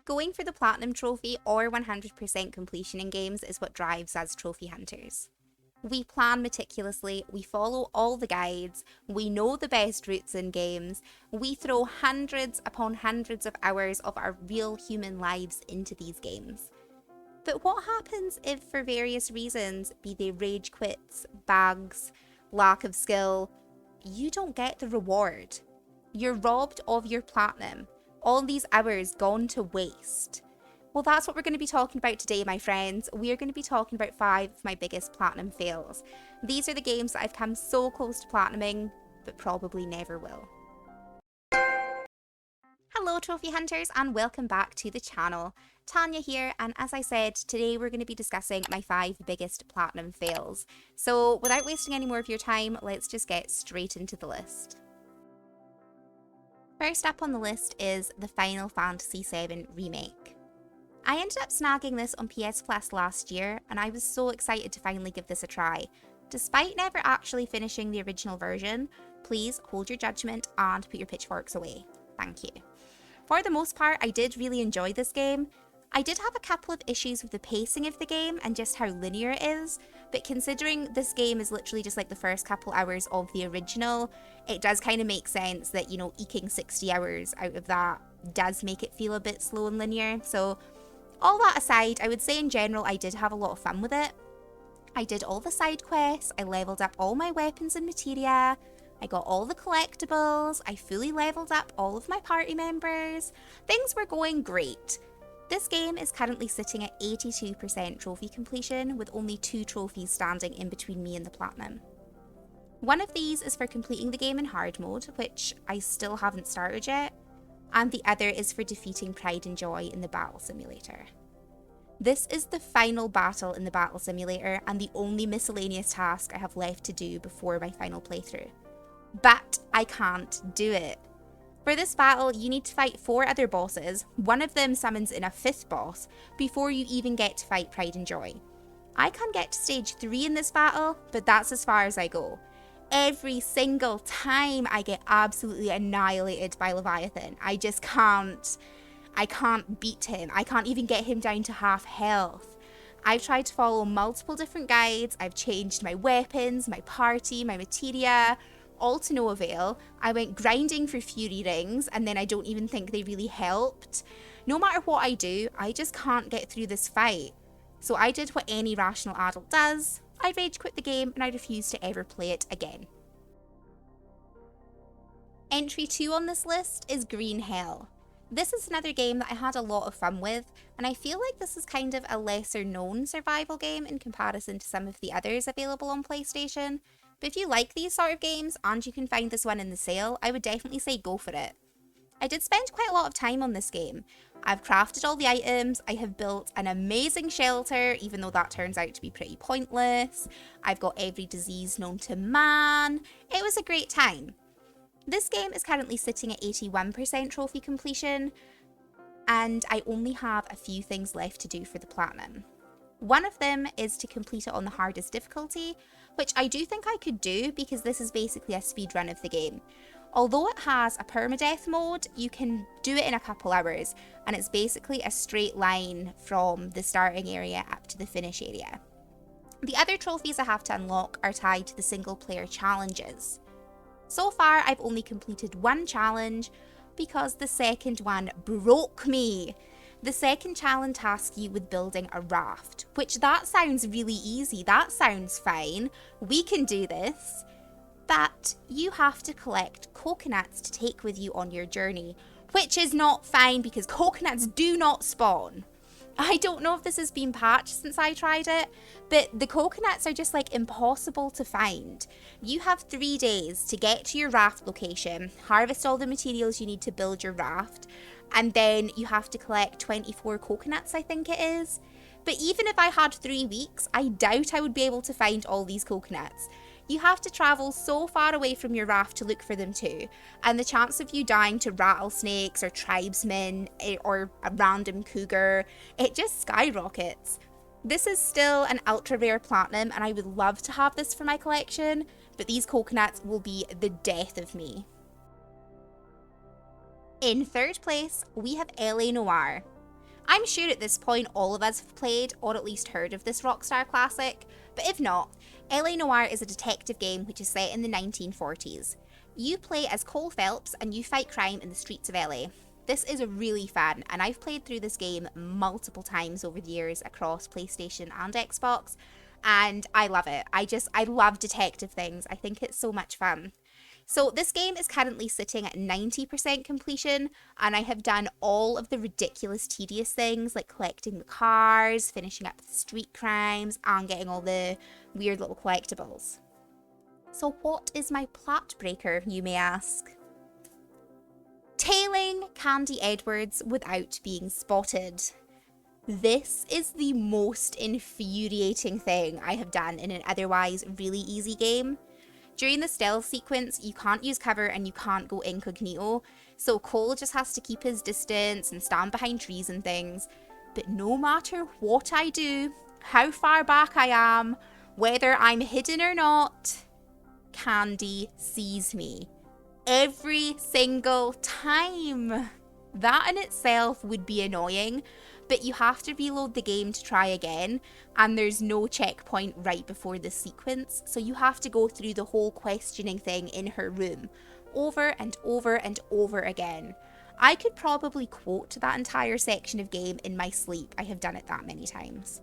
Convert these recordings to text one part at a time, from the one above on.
Going for the Platinum Trophy or 100% completion in games is what drives us trophy hunters. We plan meticulously, we follow all the guides, we know the best routes in games, we throw hundreds upon hundreds of hours of our real human lives into these games. But what happens if, for various reasons, be they rage quits, bugs, lack of skill, you don't get the reward? You're robbed of your platinum. All these hours gone to waste. Well, that's what we're going to be talking about today, my friends. We are going to be talking about 5 of my biggest platinum fails. These are the games that I've come so close to platinuming, but probably never will. Hello trophy hunters and welcome back to the channel. Tanya here, and as I said, today we're going to be discussing my 5 biggest platinum fails. So without wasting any more of your time, let's just get straight into the list. First up on the list is the Final Fantasy VII Remake. I ended up snagging this on PS Plus last year, and I was so excited to finally give this a try. Despite never actually finishing the original version, please hold your judgment and put your pitchforks away. Thank you. For the most part, I did really enjoy this game. I did have a couple of issues with the pacing of the game and just how linear it is, but considering this game is literally just like the first couple hours of the original, it does kind of make sense that, eking 60 hours out of that does make it feel a bit slow and linear. So all that aside, I would say in general I did have a lot of fun with it. I did all the side quests, I leveled up all my weapons and materia, I got all the collectibles, I fully leveled up all of my party members. Things were going great. This game is currently sitting at 82% trophy completion, with only 2 trophies standing in between me and the platinum. One of these is for completing the game in hard mode, which I still haven't started yet, and the other is for defeating Pride and Joy in the battle simulator. This is the final battle in the battle simulator and the only miscellaneous task I have left to do before my final playthrough. But I can't do it. For this battle, you need to fight 4 other bosses, one of them summons in a 5th boss, before you even get to fight Pride and Joy. I can get to stage 3 in this battle, but that's as far as I go. Every single time I get absolutely annihilated by Leviathan. I can't beat him. I can't even get him down to half health. I've tried to follow multiple different guides, I've changed my weapons, my party, my materia, all to no avail. I went grinding for Fury Rings, and then I don't even think they really helped. No matter what I do, I just can't get through this fight. So I did what any rational adult does. I rage quit the game and I refuse to ever play it again. Entry 2 on this list is Green Hell. This is another game that I had a lot of fun with, and I feel like this is kind of a lesser known survival game in comparison to some of the others available on PlayStation. But if you like these sort of games and you can find this one in the sale, I would definitely say go for it. I did spend quite a lot of time on this game. I've crafted all the items, I have built an amazing shelter, even though that turns out to be pretty pointless. I've got every disease known to man. It was a great time. This game is currently sitting at 81% trophy completion, and I only have a few things left to do for the platinum. One of them is to complete it on the hardest difficulty, which I do think I could do because this is basically a speedrun of the game. Although it has a permadeath mode, you can do it in a couple hours, and it's basically a straight line from the starting area up to the finish area. The other trophies I have to unlock are tied to the single player challenges. So far, I've only completed 1 challenge because the second one broke me. The second challenge tasks you with building a raft, which that sounds really easy, that sounds fine, we can do this. But you have to collect coconuts to take with you on your journey, which is not fine because coconuts do not spawn. I don't know if this has been patched since I tried it, but the coconuts are just like impossible to find. You have 3 days to get to your raft location, harvest all the materials you need to build your raft, and then you have to collect 24 coconuts, I think it is. But even if I had 3 weeks, I doubt I would be able to find all these coconuts. You have to travel so far away from your raft to look for them too, and the chance of you dying to rattlesnakes or tribesmen or a random cougar, it just skyrockets. This is still an ultra rare platinum and I would love to have this for my collection, but these coconuts will be the death of me. In third place, we have LA Noire. I'm sure at this point all of us have played or at least heard of this Rockstar classic, but if not, LA Noire is a detective game which is set in the 1940s. You play as Cole Phelps and you fight crime in the streets of LA. This is really fun, and I've played through this game multiple times over the years across PlayStation and Xbox, and I love it. I love detective things. I think it's so much fun. So this game is currently sitting at 90% completion, and I have done all of the ridiculous tedious things like collecting the cars, finishing up the street crimes, and getting all the weird little collectibles. So what is my plot breaker, you may ask? Tailing Candy Edwards without being spotted. This is the most infuriating thing I have done in an otherwise really easy game. During the stealth sequence, you can't use cover and you can't go incognito, so Cole just has to keep his distance and stand behind trees and things. But no matter what I do, how far back I am, whether I'm hidden or not, Candy sees me. Every single time. That in itself would be annoying, but you have to reload the game to try again, and there's no checkpoint right before the sequence, so you have to go through the whole questioning thing in her room, over and over and over again. I could probably quote that entire section of game in my sleep. I have done it that many times.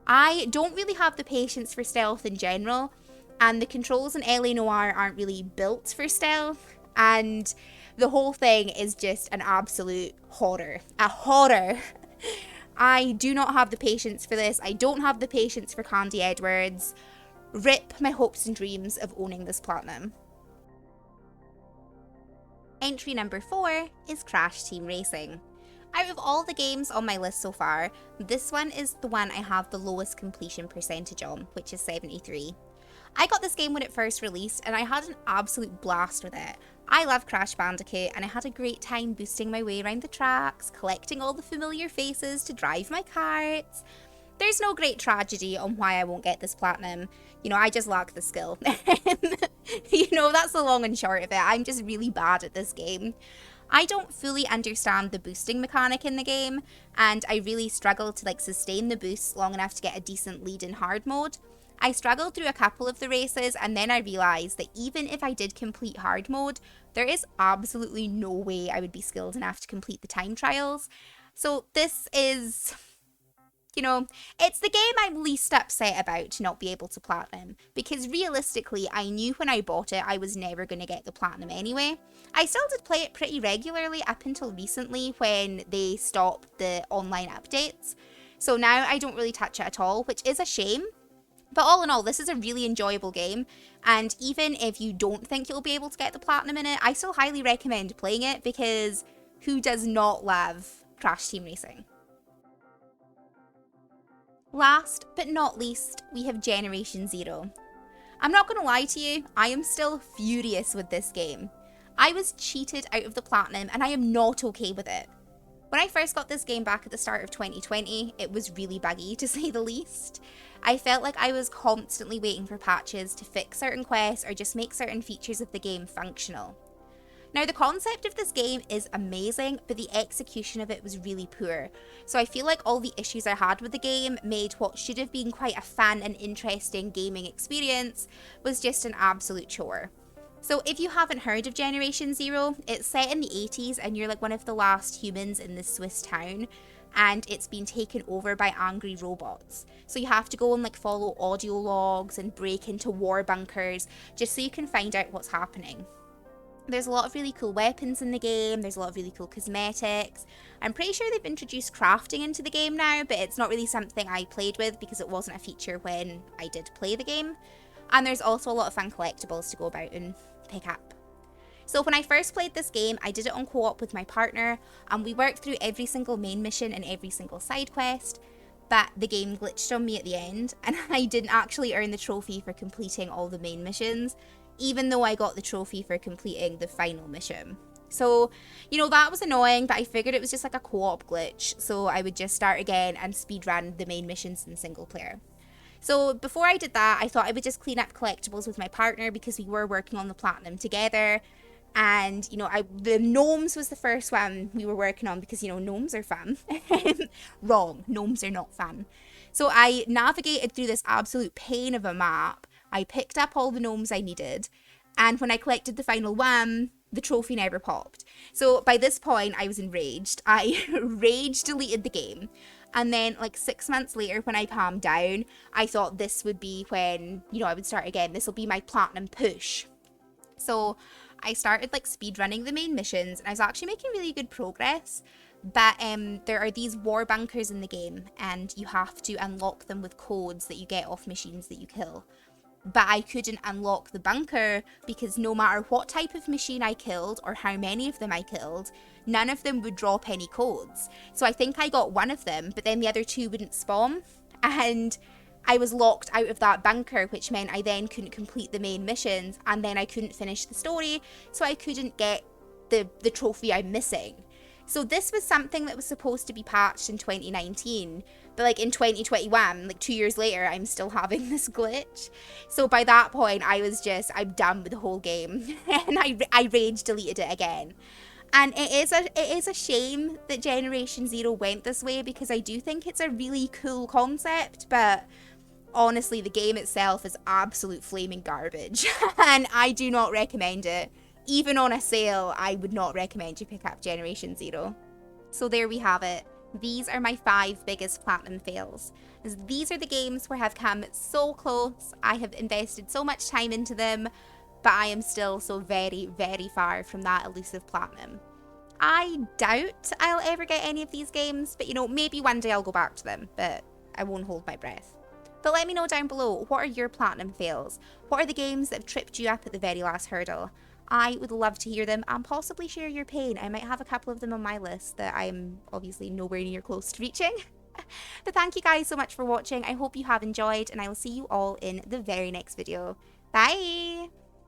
I don't really have the patience for stealth in general, and the controls in LA Noire aren't really built for stealth, and the whole thing is just an absolute horror. A horror. I do not have the patience for this. I don't have the patience for Candy Edwards. Rip my hopes and dreams of owning this platinum. Entry number 4 is Crash Team Racing. Out of all the games on my list so far, this one is the one I have the lowest completion percentage on, which is 73. I got this game when it first released and I had an absolute blast with it. I love Crash Bandicoot and I had a great time boosting my way around the tracks, collecting all the familiar faces to drive my karts. There's no great tragedy on why I won't get this platinum. You know, I just lack the skill. You know, that's the long and short of it. I'm just really bad at this game. I don't fully understand the boosting mechanic in the game, and I really struggle to sustain the boosts long enough to get a decent lead in hard mode. I struggled through a couple of the races, and then I realised that even if I did complete hard mode, there is absolutely no way I would be skilled enough to complete the time trials. So this is, you know, it's the game I'm least upset about to not be able to platinum, because realistically, I knew when I bought it I was never going to get the platinum anyway. I still did play it pretty regularly up until recently when they stopped the online updates. So now I don't really touch it at all, which is a shame. But all in all, this is a really enjoyable game, and even if you don't think you'll be able to get the platinum in it, I still highly recommend playing it, because who does not love Crash Team Racing? Last but not least, we have Generation Zero. I'm not going to lie to you, I am still furious with this game. I was cheated out of the platinum and I am not okay with it. When I first got this game back at the start of 2020, it was really buggy to say the least. I felt like I was constantly waiting for patches to fix certain quests or just make certain features of the game functional. Now, the concept of this game is amazing, but the execution of it was really poor. So I feel like all the issues I had with the game made what should have been quite a fun and interesting gaming experience was just an absolute chore. So if you haven't heard of Generation Zero, it's set in the 80s and you're like one of the last humans in this Swiss town, and it's been taken over by angry robots. So you have to go and follow audio logs and break into war bunkers just so you can find out what's happening. There's a lot of really cool weapons in the game, there's a lot of really cool cosmetics. I'm pretty sure they've introduced crafting into the game now, but it's not really something I played with because it wasn't a feature when I did play the game. And there's also a lot of fun collectibles to go about and pick up. So when I first played this game, I did it on co-op with my partner, and we worked through every single main mission and every single side quest, but the game glitched on me at the end, and I didn't actually earn the trophy for completing all the main missions, even though I got the trophy for completing the final mission. So, you know, that was annoying, but I figured it was just like a co-op glitch, so I would just start again and speedrun the main missions in single player. So before I did that, I thought I would just clean up collectibles with my partner because we were working on the platinum together. And, the gnomes was the first one we were working on because, gnomes are fun. Wrong. Gnomes are not fun. So I navigated through this absolute pain of a map. I picked up all the gnomes I needed. And when I collected the final one, the trophy never popped. So by this point, I was enraged. I rage deleted the game. And then, like 6 months later, when I calmed down, I thought this would be when, I would start again. This will be my platinum push. So I started like speed running the main missions, and I was actually making really good progress. But there are these war bunkers in the game, and you have to unlock them with codes that you get off machines that you kill. But I couldn't unlock the bunker because no matter what type of machine I killed or how many of them I killed, none of them would drop any codes. So I think I got one of them, but then the other two wouldn't spawn. And I was locked out of that bunker, which meant I then couldn't complete the main missions, and then I couldn't finish the story, so I couldn't get the trophy I'm missing. So this was something that was supposed to be patched in 2019, but like in 2021, like 2 years later, I'm still having this glitch. So by that point, I'm done with the whole game, and I rage deleted it again. And it is a shame that Generation Zero went this way, because I do think it's a really cool concept, but honestly, the game itself is absolute flaming garbage, and I do not recommend it. Even on a sale, I would not recommend you pick up Generation Zero. So there we have it. These are my 5 biggest platinum fails. These are the games where I've come so close, I have invested so much time into them, but I am still so very, very far from that elusive platinum. I doubt I'll ever get any of these games, but maybe one day I'll go back to them, but I won't hold my breath. But let me know down below, what are your platinum fails? What are the games that have tripped you up at the very last hurdle? I would love to hear them and possibly share your pain. I might have a couple of them on my list that I'm obviously nowhere near close to reaching. But thank you guys so much for watching. I hope you have enjoyed, and I will see you all in the very next video. Bye!